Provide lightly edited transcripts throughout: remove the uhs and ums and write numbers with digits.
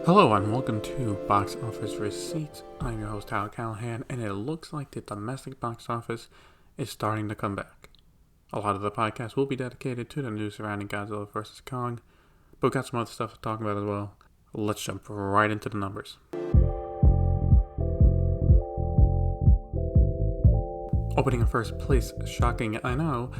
Hello and welcome to Box Office Receipts. I'm your host Tyler Callahan, and it looks like the domestic box office is starting to come back. A lot of the podcast will be dedicated to the news surrounding Godzilla vs. Kong, but we've got some other stuff to talk about as well. Let's jump right into the numbers. Opening in first place, shocking I know,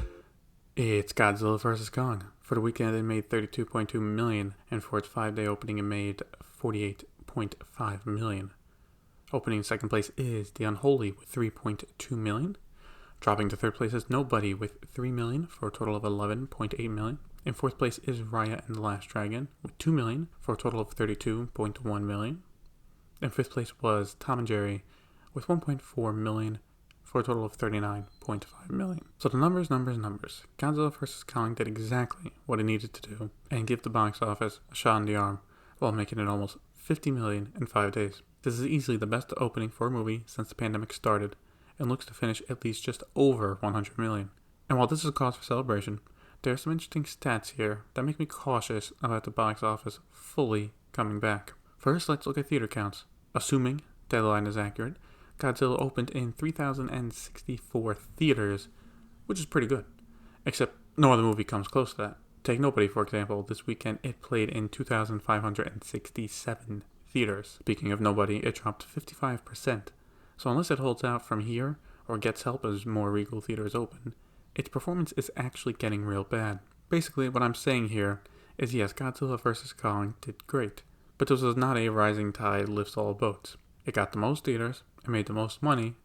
it's Godzilla vs. Kong. For the weekend, it made $32.2 million, and for its 5-day opening, it made $48.5 million. Opening in second place is The Unholy with $3.2 million. Dropping to third place is Nobody with $3 million for a total of $11.8 million. In fourth place is Raya and the Last Dragon with $2 million for a total of $32.1 million. In fifth place was Tom and Jerry with $1.4 million for a total of $39.5 million. So the numbers. Godzilla vs. Kong did exactly what it needed to do and give the box office a shot in the arm while making it almost $50 million in 5 days. This is easily the best opening for a movie since the pandemic started and looks to finish at least just over $100 million. And while this is a cause for celebration, there are some interesting stats here that make me cautious about the box office fully coming back. First, let's look at theater counts. Assuming deadline is accurate, Godzilla opened in 3,064 theaters, which is pretty good. Except no other movie comes close to that. Take Nobody, for example. This weekend it played in 2,567 theaters. Speaking of Nobody, it dropped 55%. So unless it holds out from here, or gets help as more Regal theaters open, its performance is actually getting real bad. Basically, what I'm saying here is yes, Godzilla vs. Kong did great, but this was not a rising tide lifts all boats. It got the most theaters, it made the most money,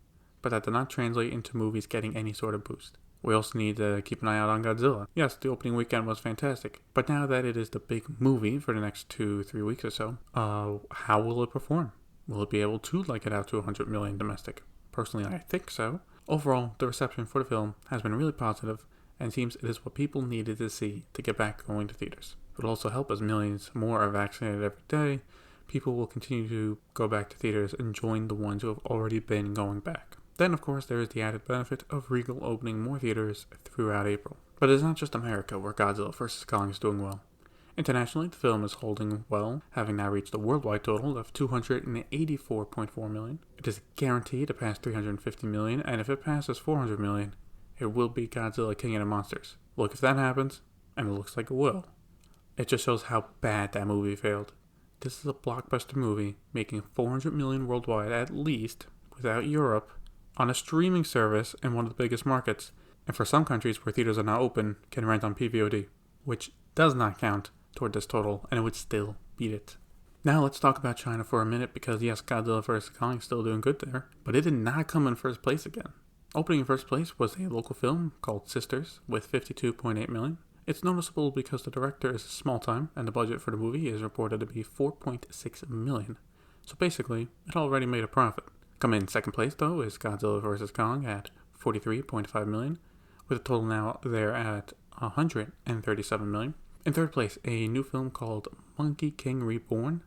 but that did not translate into movies getting any sort of boost. We also need to keep an eye out on Godzilla. Yes, the opening weekend was fantastic, but now that it is the big movie for the next 2-3 weeks or so, how will it perform? Will it be able to get out to $100 million domestic? Personally, I think so. Overall, the reception for the film has been really positive, and seems it is what people needed to see to get back going to theaters. It will also help as millions more are vaccinated every day. People will continue to go back to theaters and join the ones who have already been going back. Then, of course, there is the added benefit of Regal opening more theaters throughout April. But it's not just America where Godzilla vs. Kong is doing well. Internationally, the film is holding well, having now reached a worldwide total of $284.4 million. It is guaranteed to pass $350 million, and if it passes $400 million, it will be Godzilla King of the Monsters. Look, if that happens, and it looks like it will, it just shows how bad that movie failed. This is a blockbuster movie making $400 million worldwide at least, without Europe, on a streaming service in one of the biggest markets, and for some countries where theaters are not open, can rent on PVOD, which does not count toward this total, and it would still beat it. Now let's talk about China for a minute, because yes, Godzilla vs. Kong is still doing good there, but it did not come in first place again. Opening in first place was a local film called Sisters with $52.8 million. It's noticeable because the director is small time, and the budget for the movie is reported to be $4.6 million. So basically, it already made a profit. Coming in second place, though, is Godzilla vs. Kong at $43.5 million, with a total now there at $137 million. In third place, a new film called Monkey King Reborn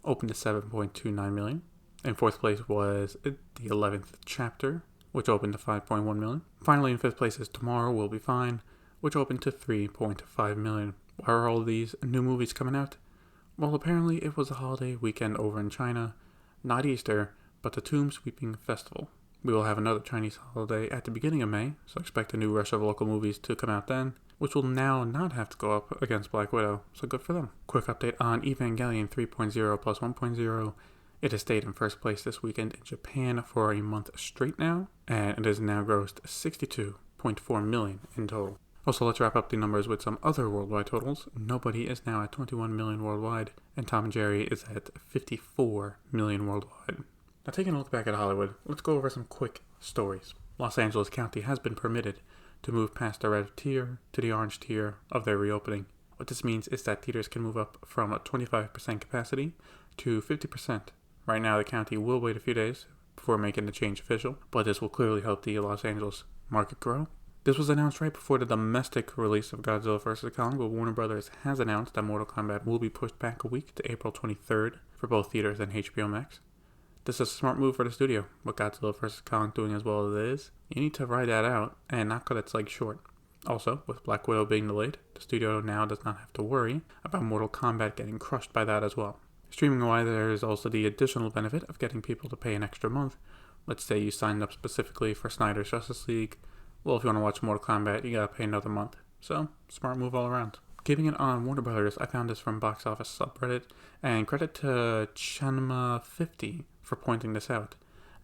opened at $7.29 million. In fourth place was the 11th Chapter, which opened to $5.1 million. Finally, in fifth place is Tomorrow Will Be Fine, which opened to $3.5 million. Why are all these new movies coming out? Well, apparently it was a holiday weekend over in China, not Easter, but the Tomb Sweeping Festival. We will have another Chinese holiday at the beginning of May, so expect a new rush of local movies to come out then, which will now not have to go up against Black Widow, so good for them. Quick update on Evangelion 3.0 plus 1.0. It has stayed in first place this weekend in Japan for a month straight now, and it has now grossed $62.4 million in total. Also, let's wrap up the numbers with some other worldwide totals. Nobody is now at $21 million worldwide, and Tom and Jerry is at $54 million worldwide. Now, taking a look back at Hollywood, let's go over some quick stories. Los Angeles County has been permitted to move past the red tier to the orange tier of their reopening. What this means is that theaters can move up from a 25% capacity to 50%. Right now, the county will wait a few days before making the change official, but this will clearly help the Los Angeles market grow. This was announced right before the domestic release of Godzilla vs. Kong, but Warner Brothers has announced that Mortal Kombat will be pushed back a week to April 23rd for both theaters and HBO Max. This is a smart move for the studio, with Godzilla vs. Kong doing as well as it is. You need to ride that out and not cut its legs short. Also, with Black Widow being delayed, the studio now does not have to worry about Mortal Kombat getting crushed by that as well. Streaming-wise, there is also the additional benefit of getting people to pay an extra month. Let's say you signed up specifically for Snyder's Justice League. Well, if you want to watch Mortal Kombat, you gotta pay another month. So, smart move all around. Keeping it on Warner Brothers, I found this from Box Office subreddit, and credit to Chanma50 for pointing this out.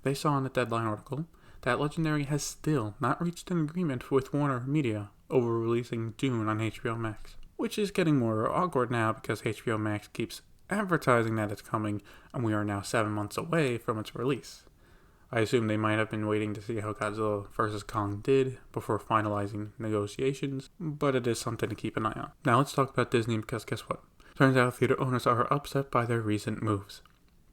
They saw in the Deadline article that Legendary has still not reached an agreement with Warner Media over releasing Dune on HBO Max, which is getting more awkward now because HBO Max keeps advertising that it's coming, and we are now 7 months away from its release. I assume they might have been waiting to see how Godzilla vs. Kong did before finalizing negotiations, but it is something to keep an eye on. Now let's talk about Disney, because guess what? Turns out theater owners are upset by their recent moves.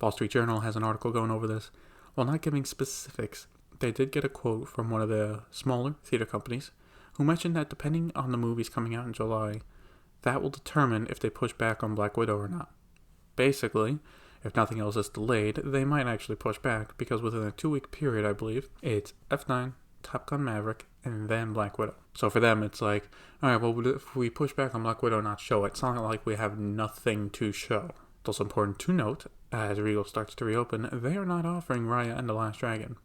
Wall Street Journal has an article going over this. While not giving specifics, they did get a quote from one of the smaller theater companies who mentioned that depending on the movies coming out in July, that will determine if they push back on Black Widow or not. Basically, if nothing else is delayed, they might actually push back because within a 2-week period, I believe, it's F9, Top Gun Maverick, and then Black Widow. So for them, it's like, alright, well, if we push back on Black Widow and not show it, it's not like we have nothing to show. It's also important to note, as Regal starts to reopen, they are not offering Raya and the Last Dragon.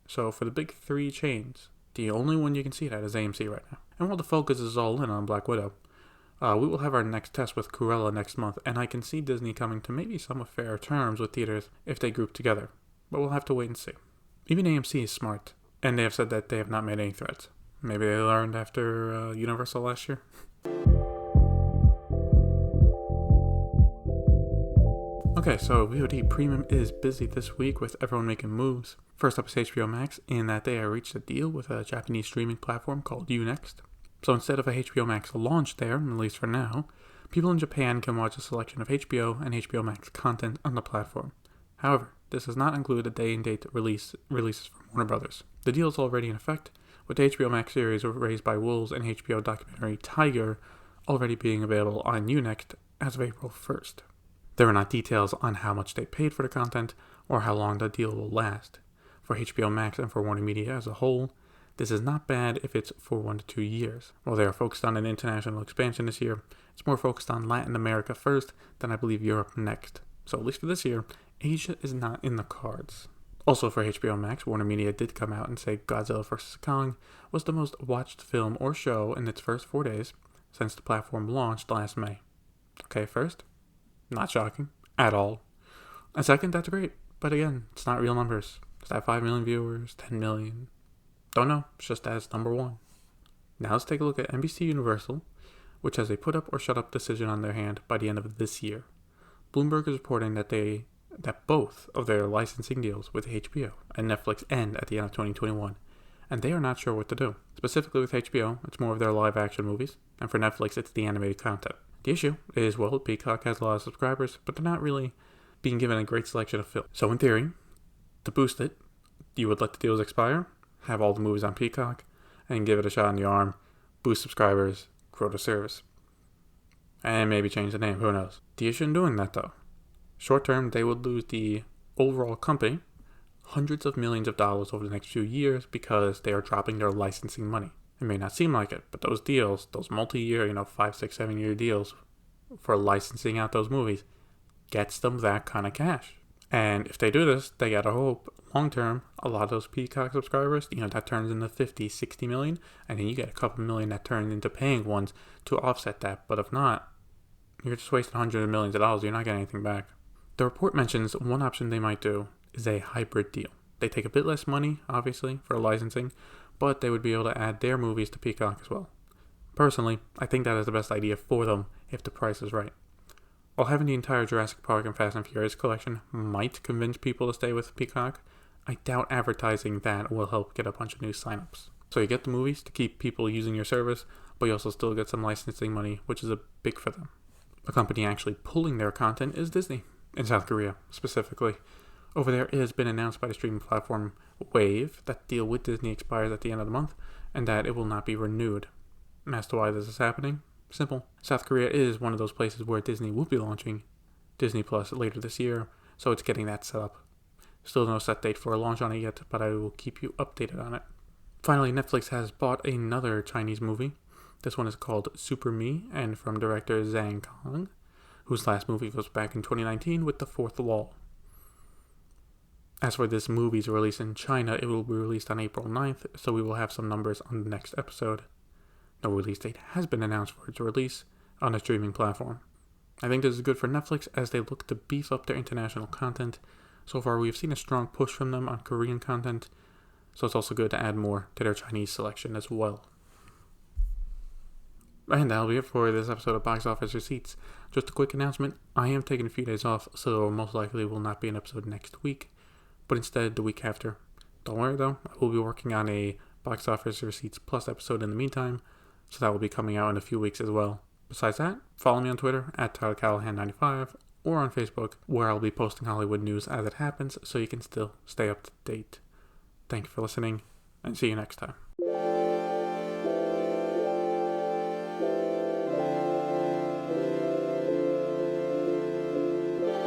So for the big 3 chains, the only one you can see that is AMC right now. And while the focus is all in on Black Widow, we will have our next test with Cruella next month, and I can see Disney coming to maybe some fair terms with theaters if they group together. But we'll have to wait and see. Even AMC is smart, and they have said that they have not made any threats. Maybe they learned after Universal last year. Okay, so VOD Premium is busy this week with everyone making moves. First up is HBO Max, in that they have reached a deal with a Japanese streaming platform called Unext. So instead of a HBO Max launch there, at least for now, people in Japan can watch a selection of HBO and HBO Max content on the platform. However, this does not include a day-and-date releases from Warner Brothers. The deal is already in effect, with the HBO Max series Raised by Wolves and HBO documentary Tiger already being available on Unext as of April 1st. There are not details on how much they paid for the content or how long the deal will last. For HBO Max and for Warner Media as a whole, this is not bad if it's for 1 to 2 years. While they are focused on an international expansion this year, it's more focused on Latin America first, then I believe Europe next. So at least for this year, Asia is not in the cards. Also for HBO Max, Warner Media did come out and say Godzilla vs. Kong was the most watched film or show in its first 4 days since the platform launched last May. Okay, first, not shocking at all. And second, that's great, but again, it's not real numbers. Is that 5 million viewers, 10 million? Don't know, it's just as number 1. Now let's take a look at NBCUniversal, which has a put up or shut up decision on their hand by the end of this year. Bloomberg is reporting that both of their licensing deals with HBO and Netflix end at the end of 2021, and they are not sure what to do. Specifically with HBO, it's more of their live action movies, and for Netflix, it's the animated content. The issue is, well, Peacock has a lot of subscribers, but they're not really being given a great selection of films. So in theory, to boost it, you would let the deals expire, have all the movies on Peacock, and give it a shot in the arm, boost subscribers, grow the service. And maybe change the name, who knows. The issue in doing that though, short term, they would lose the overall company hundreds of millions of dollars over the next few years because they are dropping their licensing money. It may not seem like it, but those deals, those multi-year, 5, 6, 7 year deals for licensing out those movies, gets them that kind of cash. And if they do this, they gotta hope long-term, a lot of those Peacock subscribers, that turns into 50, 60 million, and then you get a couple million that turns into paying ones to offset that. But if not, you're just wasting hundreds of millions of dollars, you're not getting anything back. The report mentions one option they might do is a hybrid deal. They take a bit less money, obviously, for licensing, but they would be able to add their movies to Peacock as well. Personally, I think that is the best idea for them if the price is right. While having the entire Jurassic Park and Fast and Furious collection might convince people to stay with Peacock, I doubt advertising that will help get a bunch of new signups. So you get the movies to keep people using your service, but you also still get some licensing money, which is a big for them. A company actually pulling their content is Disney, in South Korea specifically. Over there, it has been announced by the streaming platform Wave that the deal with Disney expires at the end of the month, and that it will not be renewed. As to why this is happening? Simple. South Korea is one of those places where Disney will be launching Disney Plus later this year, so it's getting that set up. Still no set date for a launch on it yet, but I will keep you updated on it. Finally, Netflix has bought another Chinese movie. This one is called Super Me, and from director Zhang Kong, whose last movie was back in 2019 with The Fourth Wall. As for this movie's release in China, it will be released on April 9th, so we will have some numbers on the next episode. No release date has been announced for its release on a streaming platform. I think this is good for Netflix as they look to beef up their international content. So far, we've seen a strong push from them on Korean content, so it's also good to add more to their Chinese selection as well. And that'll be it for this episode of Box Office Receipts. Just a quick announcement, I am taking a few days off, so most likely will not be an episode next week, but instead the week after. Don't worry though, I will be working on a Box Office Receipts Plus episode in the meantime, so that will be coming out in a few weeks as well. Besides that, follow me on Twitter at TylerCallahan95 or on Facebook, where I'll be posting Hollywood news as it happens, so you can still stay up to date. Thank you for listening, and see you next time.